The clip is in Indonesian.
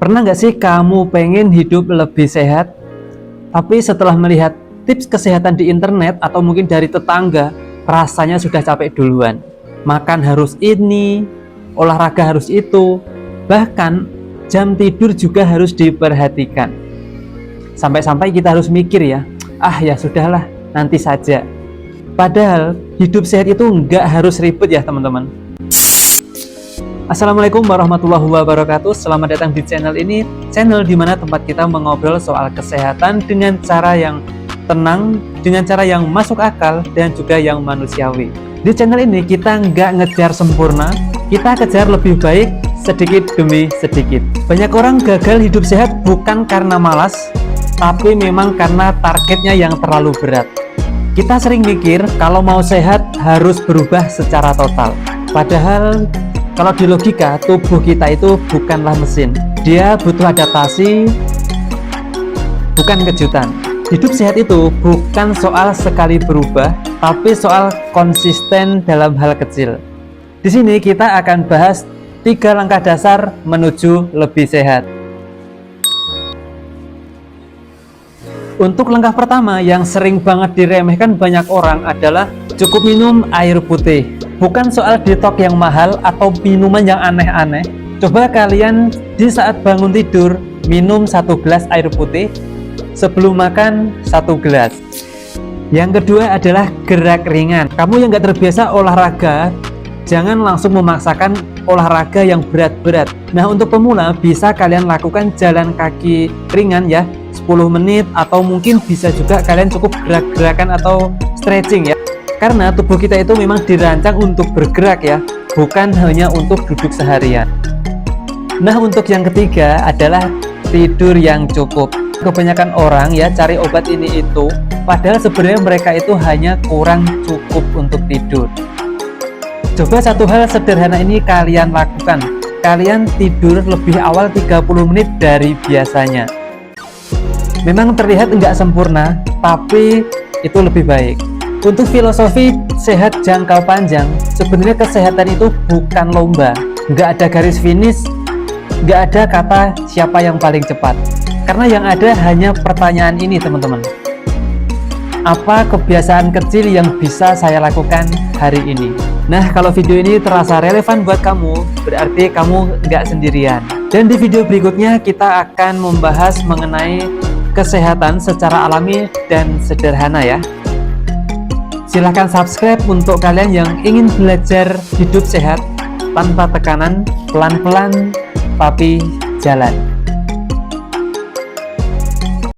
Pernah nggak sih kamu pengen hidup lebih sehat, tapi setelah melihat tips kesehatan di internet atau mungkin dari tetangga, rasanya sudah capek duluan. Makan harus ini, olahraga harus itu, bahkan jam tidur juga harus diperhatikan. Sampai-sampai kita harus mikir ya, ya sudahlah, nanti saja. Padahal hidup sehat itu nggak harus ribet ya teman-teman. Assalamualaikum warahmatullahi wabarakatuh. Selamat datang di channel ini, channel dimana tempat kita mengobrol soal kesehatan dengan cara yang tenang, dengan cara yang masuk akal, dan juga yang manusiawi. Di channel ini kita nggak ngejar sempurna, kita kejar lebih baik sedikit demi sedikit. Banyak orang gagal hidup sehat bukan karena malas, tapi memang karena targetnya yang terlalu berat. Kita sering mikir kalau mau sehat harus berubah secara total. Padahal kalau di logika, tubuh kita itu bukanlah mesin. Dia butuh adaptasi, bukan kejutan. Hidup sehat itu bukan soal sekali berubah, tapi soal konsisten dalam hal kecil. Di sini kita akan bahas 3 langkah dasar menuju lebih sehat. Untuk langkah pertama yang sering banget diremehkan banyak orang adalah cukup minum air putih. Bukan soal detox yang mahal atau minuman yang aneh-aneh. Coba kalian di saat bangun tidur minum 1 gelas air putih, sebelum makan 1 gelas. Yang kedua adalah gerak ringan. Kamu yang nggak terbiasa olahraga, jangan langsung memaksakan olahraga yang berat-berat. Nah, untuk pemula bisa kalian lakukan jalan kaki ringan ya, 10 menit, atau mungkin bisa juga kalian cukup gerak-gerakan atau stretching ya. Karena tubuh kita itu memang dirancang untuk bergerak ya, bukan hanya untuk duduk seharian. Nah, untuk yang ketiga adalah tidur yang cukup. Kebanyakan orang ya cari obat ini itu, padahal sebenarnya mereka itu hanya kurang cukup untuk tidur. Coba satu hal sederhana ini kalian lakukan. Kalian tidur lebih awal 30 menit dari biasanya. Memang terlihat nggak sempurna, tapi itu lebih baik. Untuk filosofi sehat jangka panjang, sebenarnya kesehatan itu bukan lomba. Nggak ada garis finish, nggak ada kata siapa yang paling cepat. Karena yang ada hanya pertanyaan ini teman-teman. Apa kebiasaan kecil yang bisa saya lakukan hari ini? Nah, kalau video ini terasa relevan buat kamu, berarti kamu nggak sendirian. Dan di video berikutnya kita akan membahas mengenai kesehatan secara alami dan sederhana ya. Silahkan subscribe untuk kalian yang ingin belajar hidup sehat tanpa tekanan, pelan-pelan tapi jalan.